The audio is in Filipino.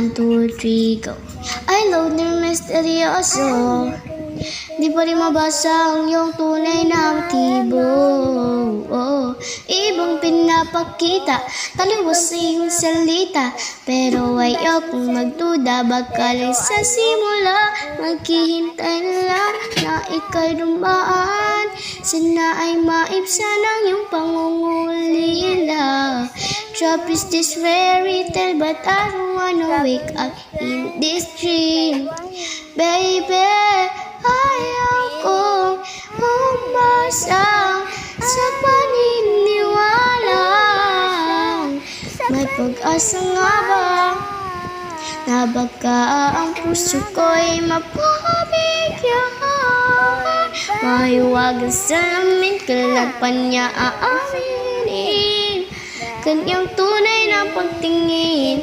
1, 2, 3, go. I love na misteryoso. Di pa rin mabasa ang iyong tunay na motibo. Ibang pinapakita, taliwas sa iyong salita. Pero ayokong magduda, baka lang sa simula maghihintay lang na ika'y dumaan. Sana ay maibsan ang iyong pangungulila. Trap is this fairy tale, but I don't wanna wake up in this dream. Baby, ayaw kong umasa sa paniniwala. May pag-asa nga ba na baka ang puso ko'y mapabigyan? Mahiwagan sa lamin, kalat pa niya aaminin kanyang tunay na pagtingin.